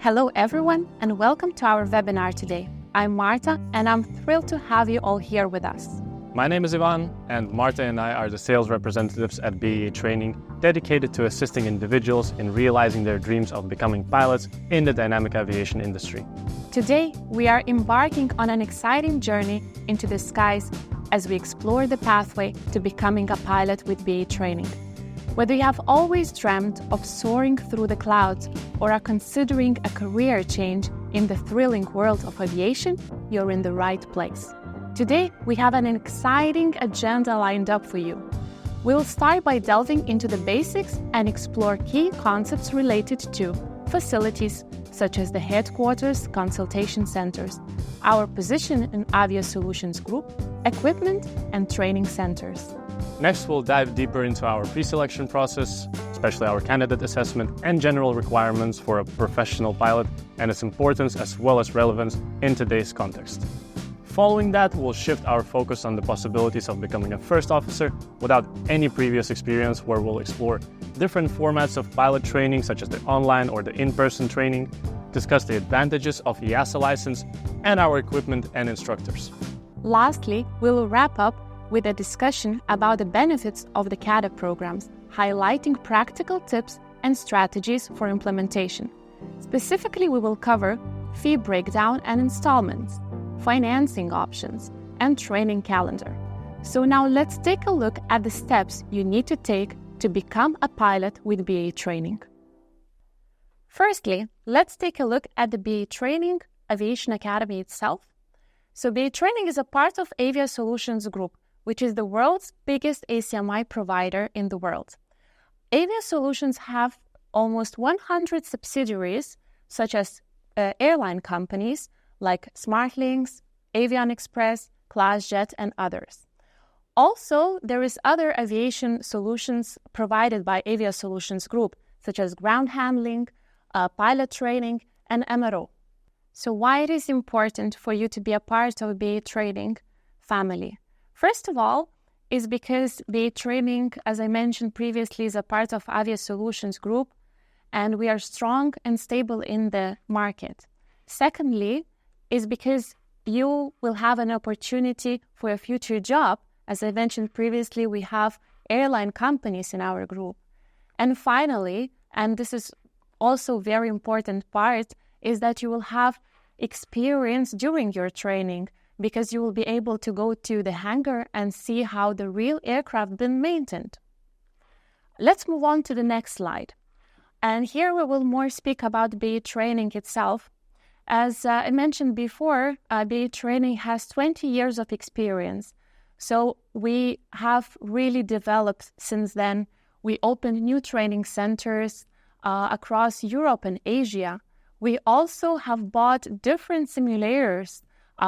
Hello everyone and welcome to our webinar today. I'm Marta and I'm thrilled to have you all here with us. My name is Ivan and Marta and I are the sales representatives at BAA Training, dedicated to assisting individuals in realizing their dreams of becoming pilots in the dynamic aviation industry. Today we are embarking on an exciting journey into the skies as we explore the pathway to becoming a pilot with BAA Training. Whether you have always dreamt of soaring through the clouds or are considering a career change in the thrilling world of aviation, you're in the right place. Today, we have an exciting agenda lined up for you. We'll start by delving into the basics and explore key concepts related to facilities such as the headquarters, consultation centers, our position in Avia Solutions Group, equipment and training centers. Next, we'll dive deeper into our pre-selection process, especially our candidate assessment and general requirements for a professional pilot and its importance as well as relevance in today's context. Following that, we'll shift our focus on the possibilities of becoming a first officer without any previous experience, where we'll explore different formats of pilot training such as the online or the in-person training, discuss the advantages of EASA license and our equipment and instructors. Lastly, we will wrap up with a discussion about the benefits of the CADA programs, highlighting practical tips and strategies for implementation. Specifically, we will cover fee breakdown and installments, financing options, and training calendar. So now let's take a look at the steps you need to take to become a pilot with BAA Training. Firstly, let's take a look at the BAA Training Aviation Academy itself. So BAA Training is a part of Avia Solutions Group, which is the world's biggest ACMI provider in the world. Avia Solutions have almost 100 subsidiaries, such as airline companies like SmartLynx, Avion Express, ClassJet, and others. Also, there is other aviation solutions provided by Avia Solutions Group, such as ground handling, pilot training, and MRO. So why it is important for you to be a part of BAA Training family? First of all, is because BAA Training, as I mentioned previously, is a part of Avia Solutions Group, and we are strong and stable in the market. Secondly, is because you will have an opportunity for a future job. As I mentioned previously, we have airline companies in our group. And finally, and this is also a very important part, is that you will have experience during your training, because you will be able to go to the hangar and see how the real aircraft been maintained. Let's move on to the next slide. And here we will more speak about BAA Training itself. As I mentioned before, BAA Training has 20 years of experience. So we have really developed since then. We opened new training centers across Europe and Asia. We also have bought different simulators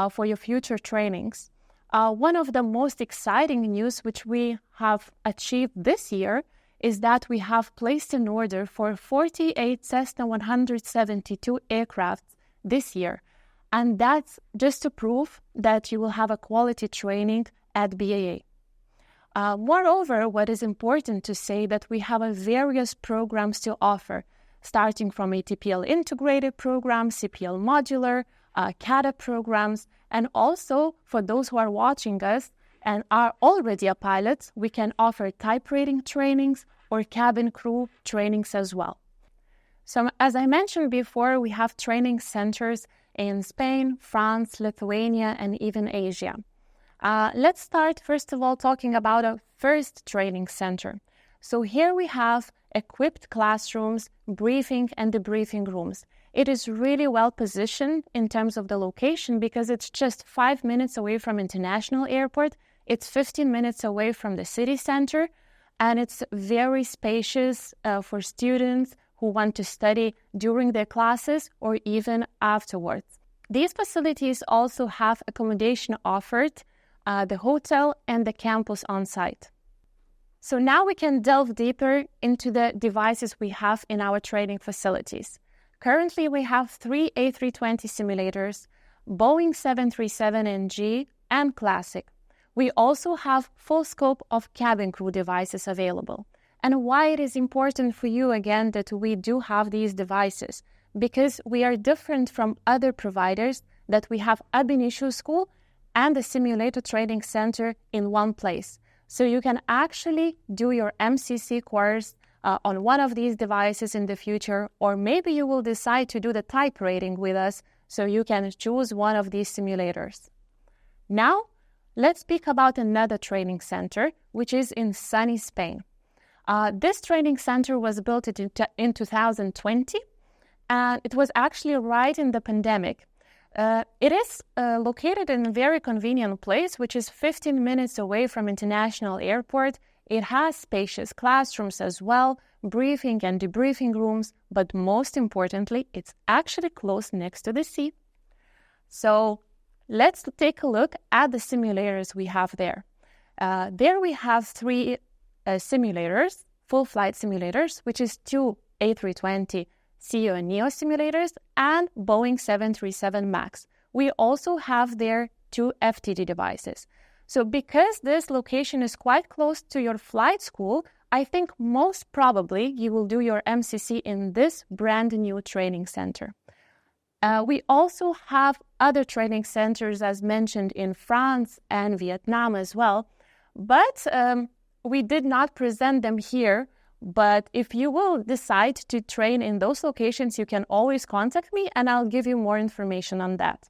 for your future trainings. One of the most exciting news which we have achieved this year is that we have placed an order for 48 Cessna 172 aircraft this year. And that's just to prove that you will have a quality training at BAA. Moreover, what is important to say that we have various programs to offer, starting from ATPL integrated programs, CPL modular, CADA programs, and also for those who are watching us and are already a pilot, we can offer type rating trainings or cabin crew trainings as well. So as I mentioned before, we have training centers in Spain, France, Lithuania, and even Asia. Let's start first of all talking about a first training center. So here we have equipped classrooms, briefing and debriefing rooms. It is really well positioned in terms of the location because it's just 5 minutes away from International Airport, it's 15 minutes away from the city center, and it's very spacious for students who want to study during their classes or even afterwards. These facilities also have accommodation offered, the hotel and the campus on site. So now we can delve deeper into the devices we have in our training facilities. Currently, we have 3 A320 simulators, Boeing 737NG, and Classic. We also have full scope of cabin crew devices available. And why it is important for you, again, that we do have these devices? because we are different from other providers that we have ab initio school and the simulator training center in one place. So you can actually do your MCC course on one of these devices in the future, or maybe you will decide to do the type rating with us, so you can choose one of these simulators. Now, let's speak about another training center, which is in sunny Spain. This training center was built in 2020, and it was actually right in the pandemic. It is located in a very convenient place, which is 15 minutes away from international airport. It has spacious classrooms as well, briefing and debriefing rooms, but most importantly, it's actually close next to the sea. So let's take a look at the simulators we have there. There we have 3 simulators, full flight simulators, which is 2 A320 CEO Neo simulators and Boeing 737 MAX. We also have there 2 FTD devices. So because this location is quite close to your flight school, I think most probably you will do your MCC in this brand new training center. We also have other training centers, as mentioned, in France and Vietnam as well, but we did not present them here. But if you will decide to train in those locations, you can always contact me and I'll give you more information on that.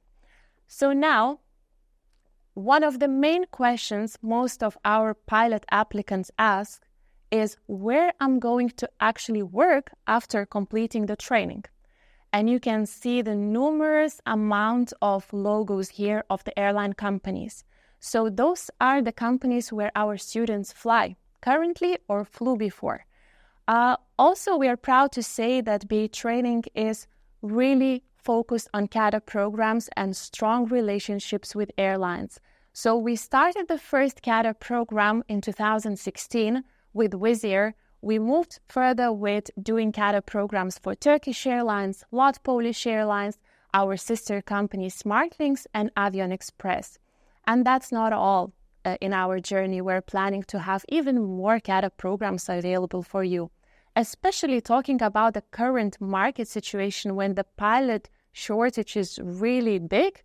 So now, one of the main questions most of our pilot applicants ask is where I'm going to actually work after completing the training. And you can see the numerous amount of logos here of the airline companies. So those are the companies where our students fly currently or flew before. Also, we are proud to say that BAA Training is really focused on CADA programs and strong relationships with airlines. So we started the first CADA program in 2016 with Wizz Air. We moved further with doing CADA programs for Turkish Airlines, LOT Polish Airlines, our sister companies SmartLynx and Avion Express. And that's not all. In our journey, we're planning to have even more CADA programs available for you, especially talking about the current market situation when the pilot shortage is really big.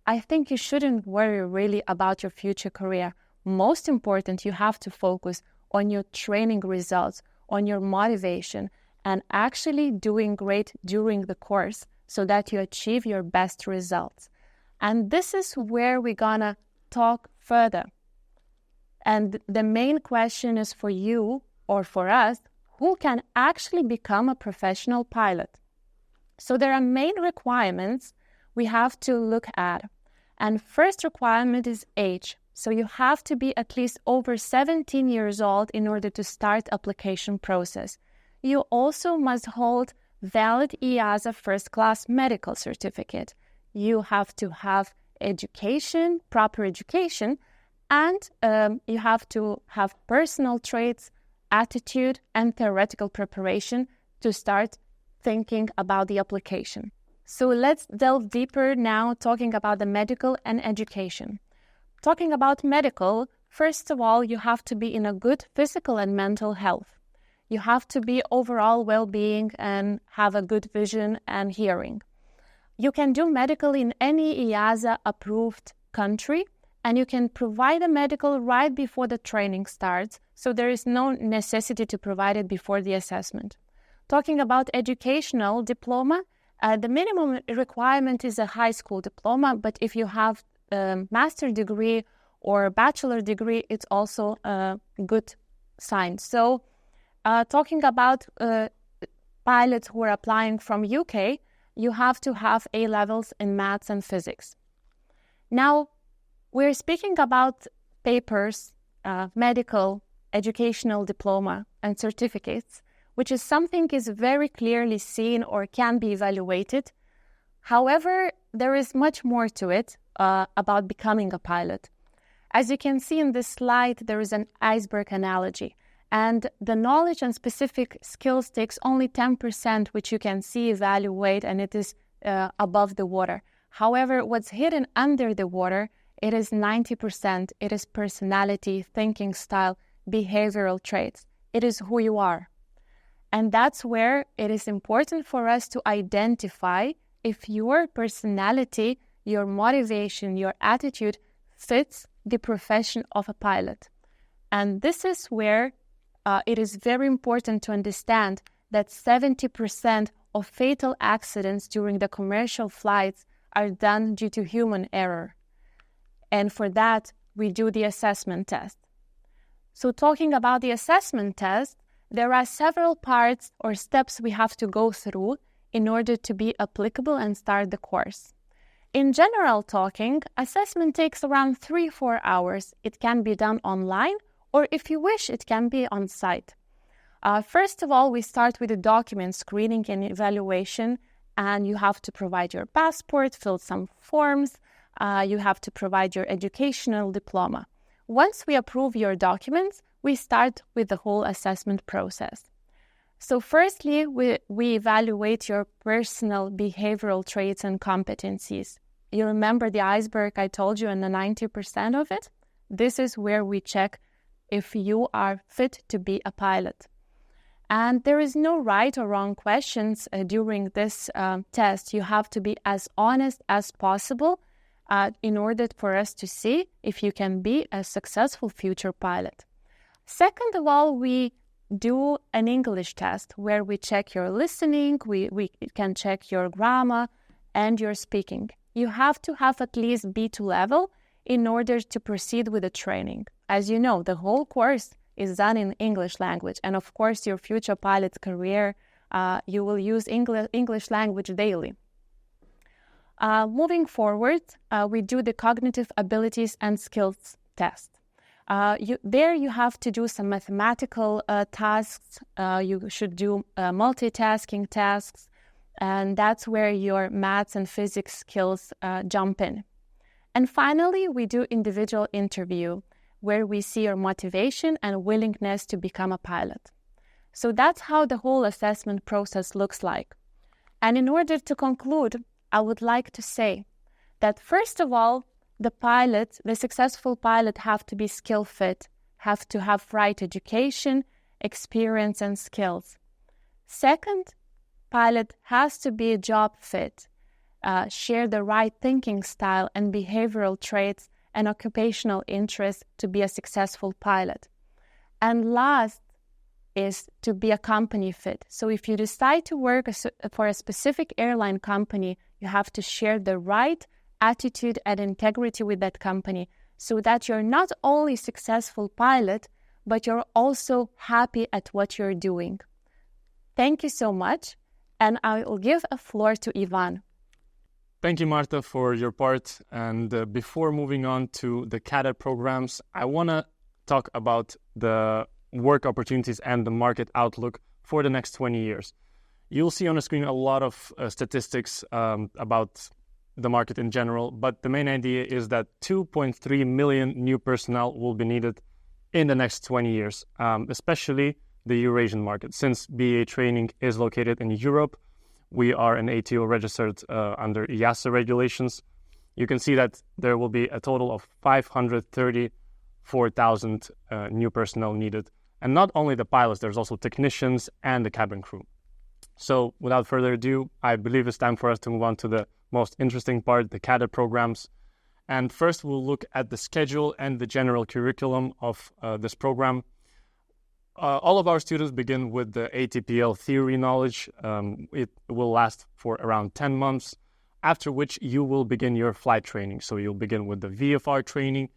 I think you shouldn't worry really about your future career. Most important, you have to focus on your training results, on your motivation, and actually doing great during the course so that you achieve your best results. And this is where we're gonna talk further. And the main question is for you or for us, who can actually become a professional pilot? So there are main requirements we have to look at. And first requirement is age. So you have to be at least over 17 years old in order to start application process. You also must hold valid EASA first class medical certificate. You have to have education, proper education, and you have to have personal traits, attitude, and theoretical preparation to start thinking about the application. So let's delve deeper now, talking about the medical and education. Talking about medical, first of all, you have to be in a good physical and mental health. You have to be overall well-being and have a good vision and hearing. You can do medical in any EASA-approved country, and you can provide a medical right before the training starts, so there is no necessity to provide it before the assessment. Talking about educational diploma, the minimum requirement is a high school diploma, but if you have a master's degree or a bachelor degree, it's also a good sign. So talking about pilots who are applying from UK, you have to have A levels in maths and physics. Now, we're speaking about papers, medical, educational diploma, and certificates, which is something is very clearly seen or can be evaluated. However, there is much more to it about becoming a pilot. As you can see in this slide, there is an iceberg analogy, and the knowledge and specific skills takes only 10%, which you can see, evaluate, and it is above the water. However, what's hidden under the water, it is 90%. It is personality, thinking style, behavioral traits. It is who you are. And that's where it is important for us to identify if your personality, your motivation, your attitude fits the profession of a pilot. And this is where it is very important to understand that 70% of fatal accidents during the commercial flights are done due to human error. And for that, we do the assessment test. So talking about the assessment test, there are several parts or steps we have to go through in order to be applicable and start the course. In general talking, assessment takes around 3-4 hours. It can be done online, or if you wish, it can be on site. First of all, we start with the document screening and evaluation, and you have to provide your passport, fill some forms, you have to provide your educational diploma. Once we approve your documents, we start with the whole assessment process. So firstly, we evaluate your personal behavioral traits and competencies. You remember the iceberg I told you and the 90% of it? This is where we check if you are fit to be a pilot. And there is no right or wrong questions during this test. You have to be as honest as possible in order for us to see if you can be a successful future pilot. Second of all, we do an English test where we check your listening, we can check your grammar and your speaking. You have to have at least B2 level in order to proceed with the training. As you know, the whole course is done in English language, and of course your future pilot career, you will use English language daily. Moving forward, we do the cognitive abilities and skills test. There you have to do some mathematical tasks, you should do multitasking tasks, and that's where your maths and physics skills jump in. And finally, we do individual interview, where we see your motivation and willingness to become a pilot. So that's how the whole assessment process looks like. And in order to conclude, I would like to say that first of all, the successful pilot have to be skill fit, have to have right education, experience and skills. Second, pilot has to be job fit, share the right thinking style and behavioral traits and occupational interests to be a successful pilot. And last is to be a company fit. So if you decide to work for a specific airline company, you have to share the right attitude and integrity with that company so that you're not only a successful pilot, but you're also happy at what you're doing. Thank you so much, and I will give a floor to Ivan. Thank you, Marta, for your part. And before moving on to the cadet programs, I want to talk about the work opportunities and the market outlook for the next 20 years. You'll see on the screen a lot of statistics about the market in general, but the main idea is that 2.3 million new personnel will be needed in the next 20 years, especially the Eurasian market. Since BAA Training is located in Europe, we are an ATO registered under EASA regulations. You can see that there will be a total of 534,000 new personnel needed. And not only the pilots, there's also technicians and the cabin crew. So without further ado, I believe it's time for us to move on to the most interesting part, the cadet programs. And first, we'll look at the schedule and the general curriculum of this program. All of our students begin with the ATPL theory knowledge. It will last for around 10 months, after which you will begin your flight training. So you'll begin with the VFR training,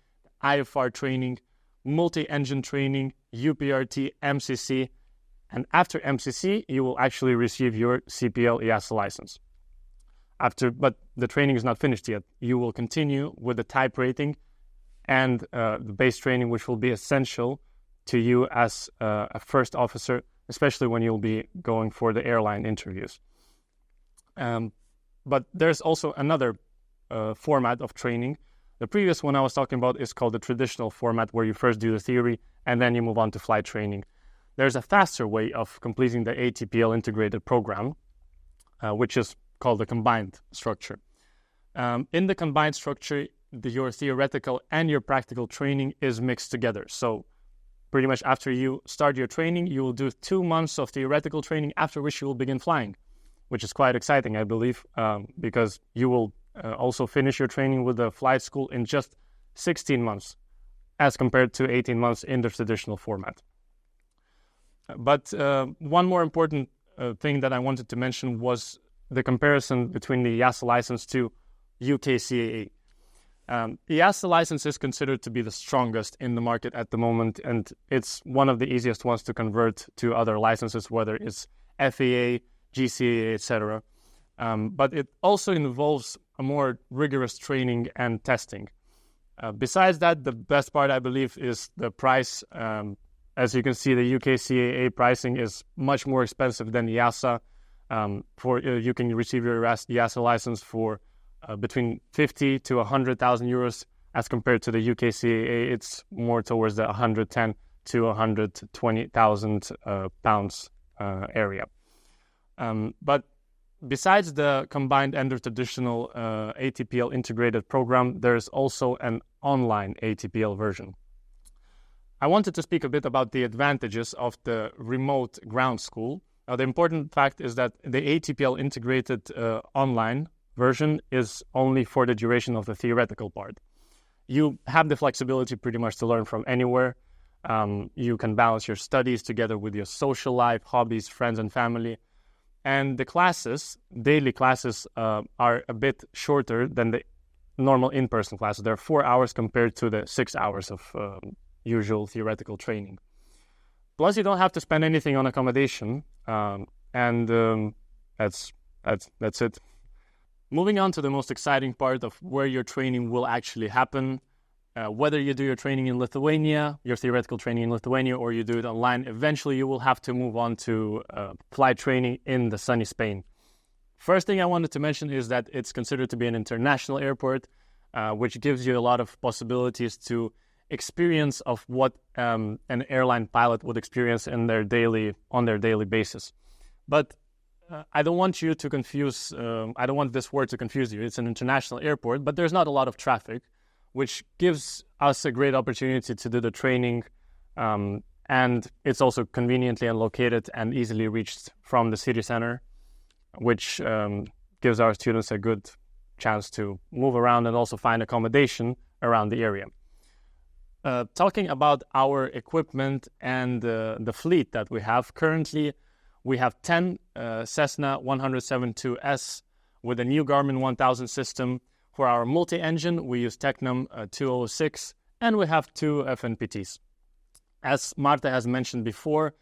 IFR training, multi-engine training, UPRT, MCC, and after MCC, you will actually receive your CPL EASA license. But the training is not finished yet. You will continue with the type rating and the base training, which will be essential to you as a first officer, especially when you'll be going for the airline interviews. But there's also another format of training. The previous one I was talking about is called the traditional format, where you first do the theory and then you move on to flight training. There's a faster way of completing the ATPL integrated program, which is called the combined structure. In the combined structure, your theoretical and your practical training is mixed together. So pretty much after you start your training, you will do 2 months of theoretical training, after which you will begin flying, which is quite exciting, I believe, because you will also finish your training with the flight school in just 16 months, as compared to 18 months in the traditional format. But one more important thing that I wanted to mention was the comparison between the EASA license to UK CAA. The EASA license is considered to be the strongest in the market at the moment, and it's one of the easiest ones to convert to other licenses, whether it's FAA, GCAA, etc. But it also involves a more rigorous training and testing. Besides that, the best part, I believe, is the price. As you can see, the UK CAA pricing is much more expensive than EASA. You can receive your EASA license for between 50 to 100,000 euros, as compared to the UK CAA, it's more towards the 110 to 120,000 pounds area. But besides the combined and the traditional ATPL integrated program, there's also an online ATPL version. I wanted to speak a bit about the advantages of the remote ground school. The important fact is that the ATPL integrated online version is only for the duration of the theoretical part. You have the flexibility pretty much to learn from anywhere. You can balance your studies together with your social life, hobbies, friends, and family. And the classes, daily classes, are a bit shorter than the normal in-person classes. They're 4 hours compared to the 6 hours of usual theoretical training. Plus, you don't have to spend anything on accommodation, and that's it. Moving on to the most exciting part of where your training will actually happen. Whether you do your training in Lithuania, your theoretical training in Lithuania, or you do it online, eventually you will have to move on to flight training in the sunny Spain. First thing I wanted to mention is that it's considered to be an international airport, which gives you a lot of possibilities to experience of what an airline pilot would experience on their daily basis. But I don't want you to confuse, I don't want this word to confuse you. It's an international airport, but there's not a lot of traffic, which gives us a great opportunity to do the training. And it's also conveniently located and easily reached from the city center, which gives our students a good chance to move around and also find accommodation around the area. Talking about our equipment and the fleet that we have, currently we have 10 Cessna 172S with a new Garmin 1000 system. For our multi-engine, we use Tecnam 206, and we have 2 FNPTs. As Marta has mentioned before,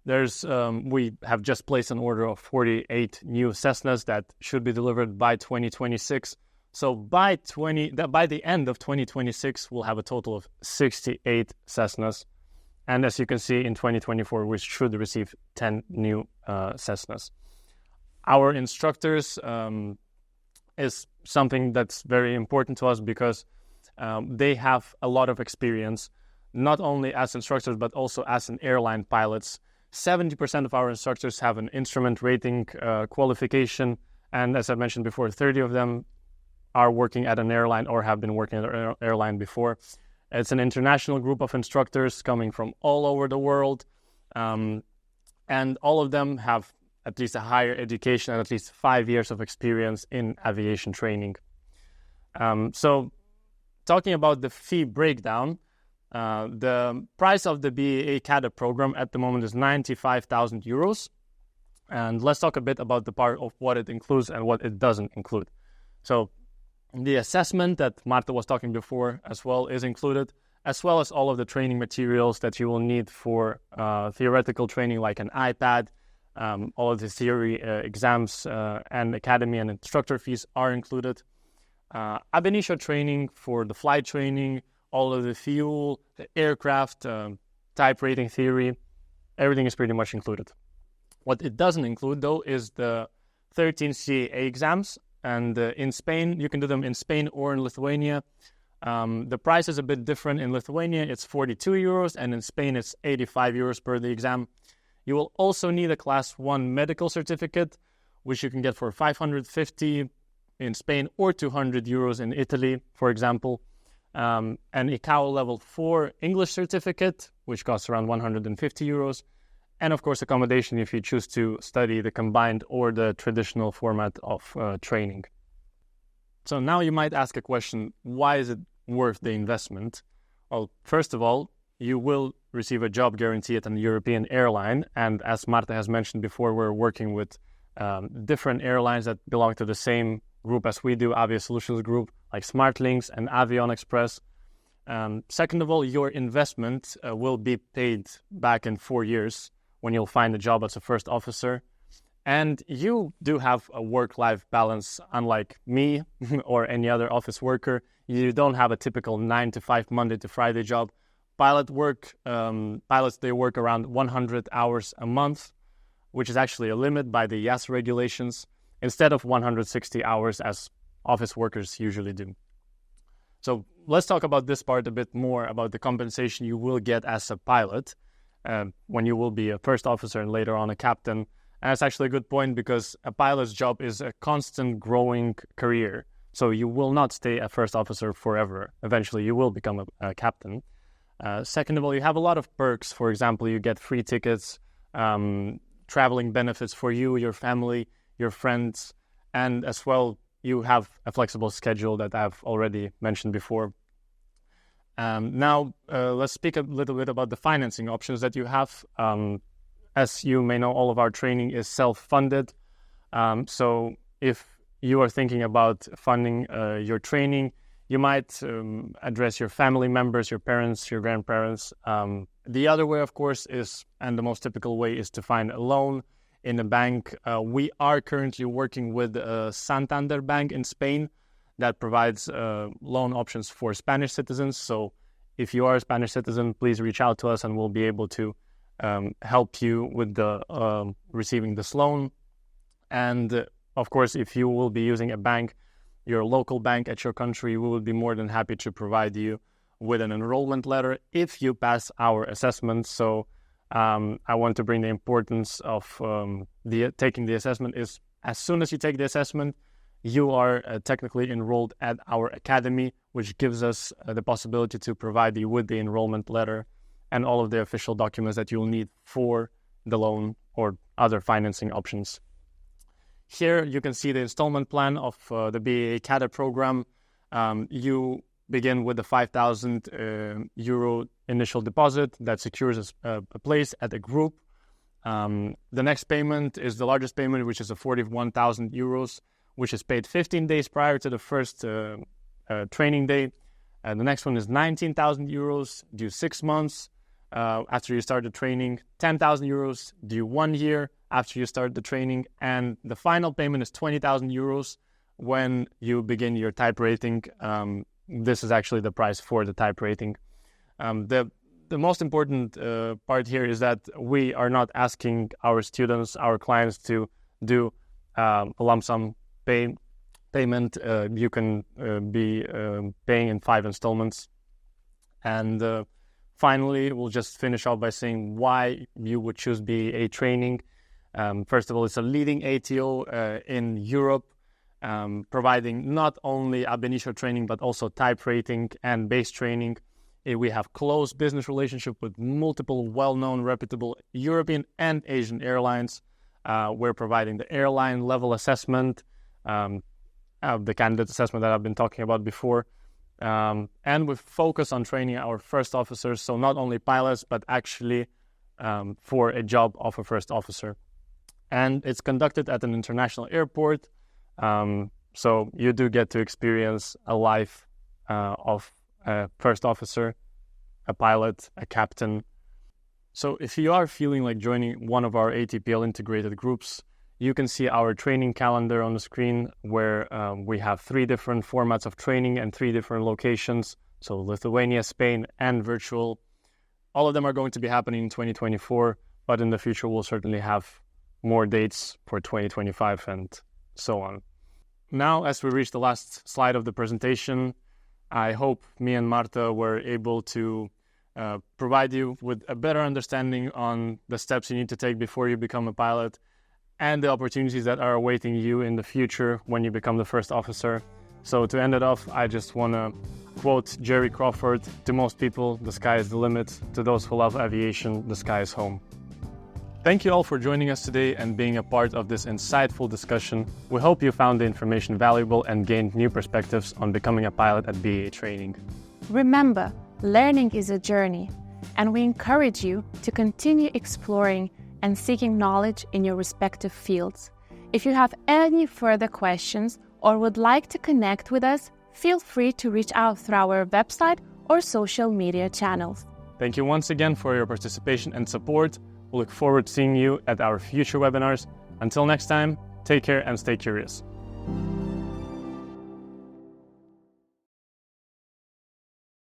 we have just placed an order of 48 new Cessnas that should be delivered by 2026. So by the end of 2026, we'll have a total of 68 Cessnas. And as you can see, in 2024, we should receive 10 new Cessnas. Our instructors is something that's very important to us because they have a lot of experience, not only as instructors, but also as an airline pilots. 70% of our instructors have an instrument rating qualification. And as I mentioned before, 30 of them are working at an airline or have been working at an airline before. It's an international group of instructors coming from all over the world. And all of them have at least a higher education and at least 5 years of experience in aviation training. So talking about the fee breakdown, the price of the BAA Cadet program at the moment is 95,000 euros. And let's talk a bit about the part of what it includes and what it doesn't include. So the assessment that Marta was talking before as well is included, as well as all of the training materials that you will need for theoretical training, like an iPad. All of the theory exams and academy and instructor fees are included. Ab initio training for the flight training, all of the fuel, the aircraft, type rating theory, everything is pretty much included. What it doesn't include, though, is the 13 CAA exams. And in Spain, you can do them in Spain or in Lithuania. The price is a bit different. In Lithuania, it's 42 euros, and in Spain, it's 85 euros per the exam. You will also need a Class 1 medical certificate, which you can get for 550 in Spain or 200 euros in Italy, for example. An ICAO Level 4 English certificate, which costs around 150 euros. And of course, accommodation if you choose to study the combined or the traditional format of training. So now you might ask a question, why is it worth the investment? Well, first of all, you will receive a job guarantee at an European airline. And as Marta has mentioned before, we're working with different airlines that belong to the same group as we do, Avia Solutions Group, like SmartLinks and Avion Express. Second of all, your investment will be paid back in 4 years when you'll find a job as a first officer. And you do have a work-life balance, unlike me or any other office worker. You don't have a typical 9 to 5 Monday to Friday job. Pilots, they work around 100 hours a month, which is actually a limit by the EASA regulations, instead of 160 hours as office workers usually do. So let's talk about this part a bit more, about the compensation you will get as a pilot when you will be a first officer and later on a captain. And that's actually a good point because a pilot's job is a constant growing career. So you will not stay a first officer forever. Eventually you will become a captain. Second of all, you have a lot of perks. For example, you get free tickets, traveling benefits for you, your family, your friends, and as well, you have a flexible schedule that I've already mentioned before. Now, let's speak a little bit about the financing options that you have. As you may know, all of our training is self-funded. So if you are thinking about funding your training, you might address your family members, your parents, your grandparents. The other way, of course, is, and the most typical way, is to find a loan in a bank. We are currently working with Santander Bank in Spain that provides loan options for Spanish citizens. So if you are a Spanish citizen, please reach out to us and we'll be able to help you with the receiving this loan. And of course, if you will be using a bank, your local bank at your country, we will be more than happy to provide you with an enrollment letter if you pass our assessment. So I want to bring the importance of taking the assessment is, as soon as you take the assessment, you are technically enrolled at our academy, which gives us the possibility to provide you with the enrollment letter and all of the official documents that you'll need for the loan or other financing options. Here you can see the installment plan of the BAA CADA program. You begin with the 5,000 euro initial deposit that secures a place at a group. The next payment is the largest payment, which is a 41,000 euros, which is paid 15 days prior to the first training day. The next one is 19,000 euros due 6 months after you start the training, 10,000 euros due 1 year after you start the training, and the final payment is 20,000 euros when you begin your type rating. This is actually the price for the type rating. The most important part here is that we are not asking our students, our clients, to do a lump sum payment. You can be paying in 5 installments. And finally, we'll just finish off by saying why you would choose BAA Training. First of all, it's a leading ATO in Europe, providing not only ab initio training, but also type rating and base training. We have close business relationship with multiple well-known, reputable European and Asian airlines. We're providing the airline level assessment, the candidate assessment that I've been talking about before. And we focus on training our first officers, so not only pilots, but actually for a job of a first officer. And it's conducted at an international airport, so you do get to experience a life of a first officer, a pilot, a captain. So if you are feeling like joining one of our ATPL integrated groups, you can see our training calendar on the screen where we have 3 different formats of training and 3 different locations. So Lithuania, Spain, and virtual. All of them are going to be happening in 2024, but in the future we'll certainly have more dates for 2025 and so on. Now, as we reach the last slide of the presentation, I hope me and Marta were able to provide you with a better understanding on the steps you need to take before you become a pilot and the opportunities that are awaiting you in the future when you become the first officer. So to end it off, I just want to quote Jerry Crawford: to most people, the sky is the limit. To those who love aviation, the sky is home. Thank you all for joining us today and being a part of this insightful discussion. We hope you found the information valuable and gained new perspectives on becoming a pilot at BAA Training. Remember, learning is a journey, and we encourage you to continue exploring and seeking knowledge in your respective fields. If you have any further questions or would like to connect with us, feel free to reach out through our website or social media channels. Thank you once again for your participation and support. We look forward to seeing you at our future webinars. Until next time, take care and stay curious.